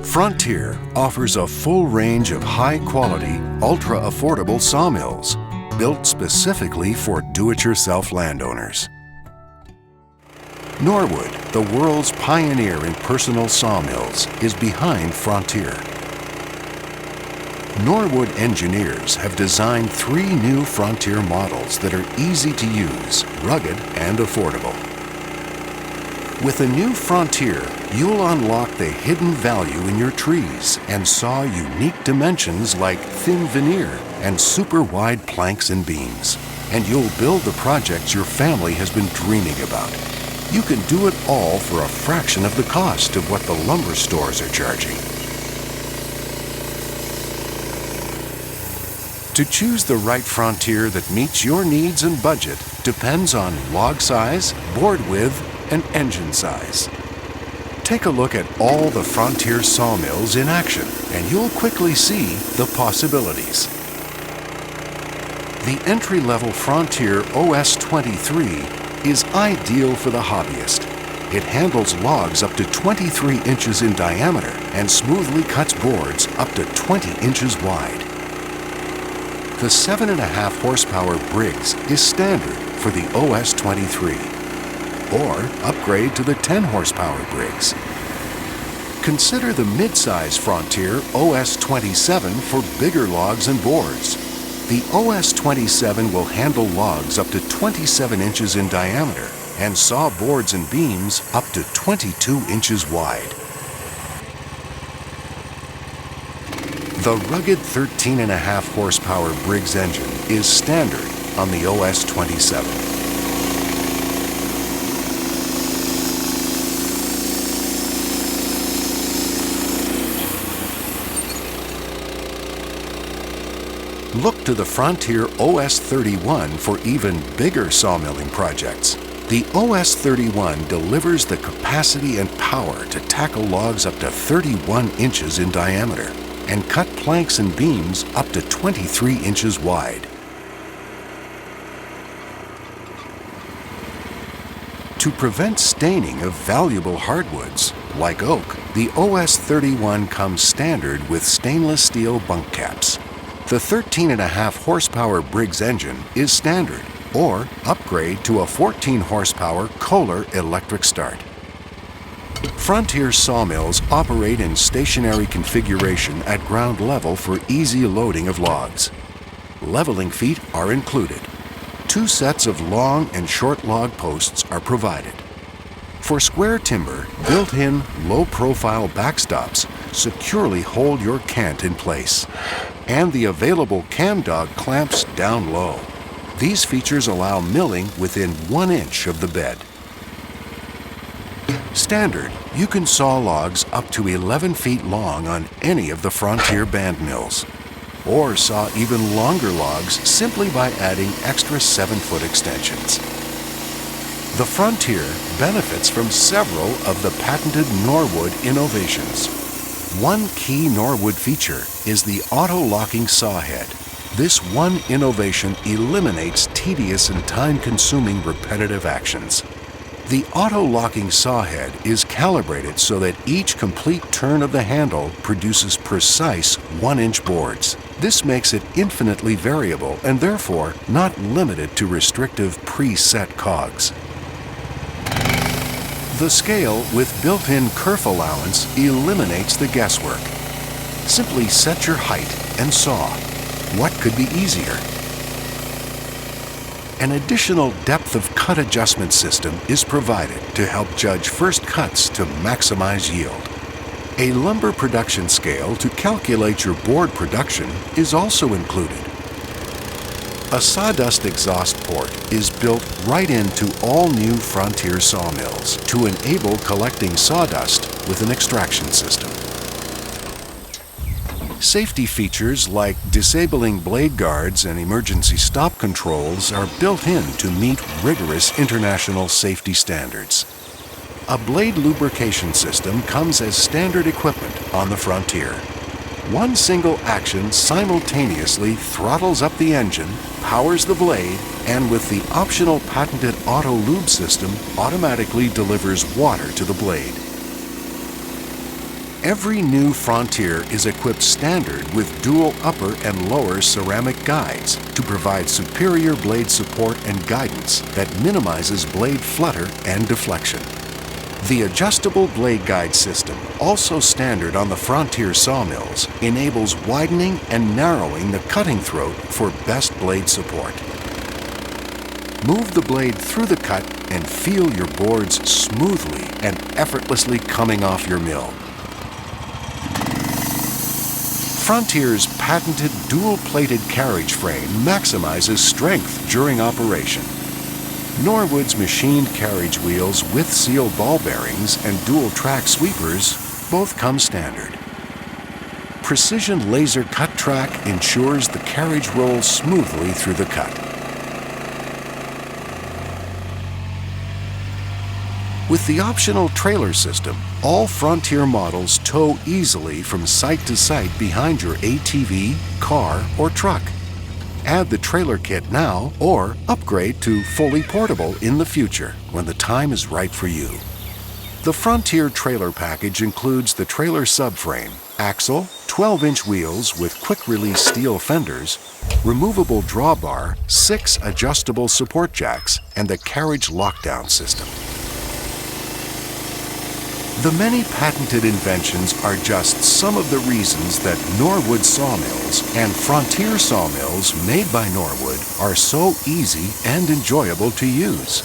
Frontier offers a full range of high-quality, ultra-affordable sawmills built specifically for do-it-yourself landowners. Norwood, the world's pioneer in personal sawmills, is behind Frontier. Norwood engineers have designed 3 new Frontier models that are easy to use, rugged, and affordable. With a new Frontier, you'll unlock the hidden value in your trees and saw unique dimensions like thin veneer and super wide planks and beams. And you'll build the projects your family has been dreaming about. You can do it all for a fraction of the cost of what the lumber stores are charging. To choose the right Frontier that meets your needs and budget depends on log size, board width, and engine size. Take a look at all the Frontier sawmills in action, and you'll quickly see the possibilities. The entry-level Frontier OS23 is ideal for the hobbyist. It handles logs up to 23 inches in diameter and smoothly cuts boards up to 20 inches wide. The 7.5 horsepower Briggs is standard for the OS23. Or upgrade to the 10 horsepower Briggs. Consider the mid-size Frontier OS27 for bigger logs and boards. The OS27 will handle logs up to 27 inches in diameter and saw boards and beams up to 22 inches wide. The rugged 13.5 horsepower Briggs engine is standard on the OS27. Look to the Frontier OS31 for even bigger sawmilling projects. The OS31 delivers the capacity and power to tackle logs up to 31 inches in diameter and cut planks and beams up to 23 inches wide. To prevent staining of valuable hardwoods, like oak, the OS31 comes standard with stainless steel bunk caps. The 13.5 horsepower Briggs engine is standard, or upgrade to a 14 horsepower Kohler electric start. Frontier sawmills operate in stationary configuration at ground level for easy loading of logs. Leveling feet are included. 2 sets of long and short log posts are provided. For square timber, built-in low-profile backstops securely hold your cant in place. And the available cam dog clamps down low. These features allow milling within 1 inch of the bed. Standard, you can saw logs up to 11 feet long on any of the Frontier band mills, or saw even longer logs simply by adding extra 7-foot extensions. The Frontier benefits from several of the patented Norwood Innovations. One key Norwood feature is the auto-locking saw head. This one innovation eliminates tedious and time-consuming repetitive actions. The auto-locking saw head is calibrated so that each complete turn of the handle produces precise 1-inch boards. This makes it infinitely variable and therefore not limited to restrictive preset cogs. The scale with built-in kerf allowance eliminates the guesswork. Simply set your height and saw. What could be easier? An additional depth of cut adjustment system is provided to help judge first cuts to maximize yield. A lumber production scale to calculate your board production is also included. A sawdust exhaust port is built right into all new Frontier sawmills to enable collecting sawdust with an extraction system. Safety features like disabling blade guards and emergency stop controls are built in to meet rigorous international safety standards. A blade lubrication system comes as standard equipment on the Frontier. One single action simultaneously throttles up the engine, powers the blade, and with the optional patented auto lube system, automatically delivers water to the blade. Every new Frontier is equipped standard with dual upper and lower ceramic guides to provide superior blade support and guidance that minimizes blade flutter and deflection. The adjustable blade guide system, also standard on the Frontier sawmills, enables widening and narrowing the cutting throat for best blade support. Move the blade through the cut and feel your boards smoothly and effortlessly coming off your mill. Frontier's patented dual-plated carriage frame maximizes strength during operation. Norwood's machined carriage wheels with sealed ball bearings and dual track sweepers both come standard. Precision laser cut track ensures the carriage rolls smoothly through the cut. With the optional trailer system, all Frontier models tow easily from site to site behind your ATV, car, or truck. Add the trailer kit now or upgrade to fully portable in the future when the time is right for you. The Frontier trailer package includes the trailer subframe, axle, 12-inch wheels with quick-release steel fenders, removable drawbar, 6 adjustable support jacks, and the carriage lockdown system. The many patented inventions are just some of the reasons that Norwood sawmills and Frontier sawmills made by Norwood are so easy and enjoyable to use.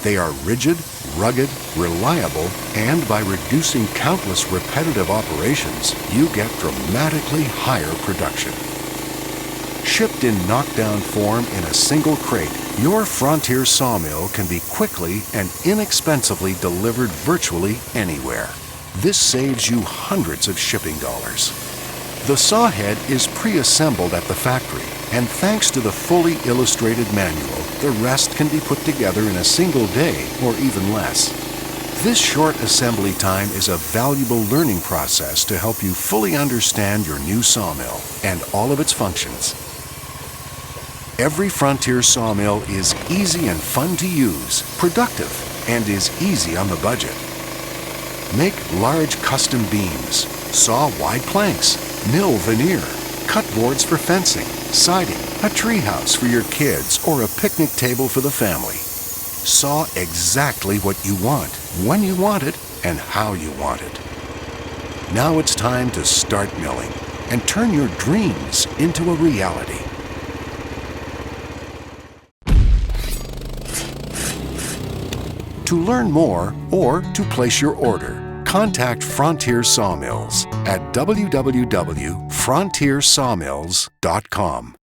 They are rigid, rugged, reliable, and by reducing countless repetitive operations, you get dramatically higher production. Shipped in knockdown form in a single crate, your Frontier sawmill can be quickly and inexpensively delivered virtually anywhere. This saves you hundreds of shipping dollars. The saw head is pre-assembled at the factory, and thanks to the fully illustrated manual, the rest can be put together in a single day or even less. This short assembly time is a valuable learning process to help you fully understand your new sawmill and all of its functions. Every Frontier sawmill is easy and fun to use, productive, and is easy on the budget. Make large custom beams, saw wide planks, mill veneer, cut boards for fencing, siding, a treehouse for your kids, or a picnic table for the family. Saw exactly what you want, when you want it, and how you want it. Now it's time to start milling and turn your dreams into a reality. To learn more or to place your order, contact Frontier Sawmills at www.frontiersawmills.com.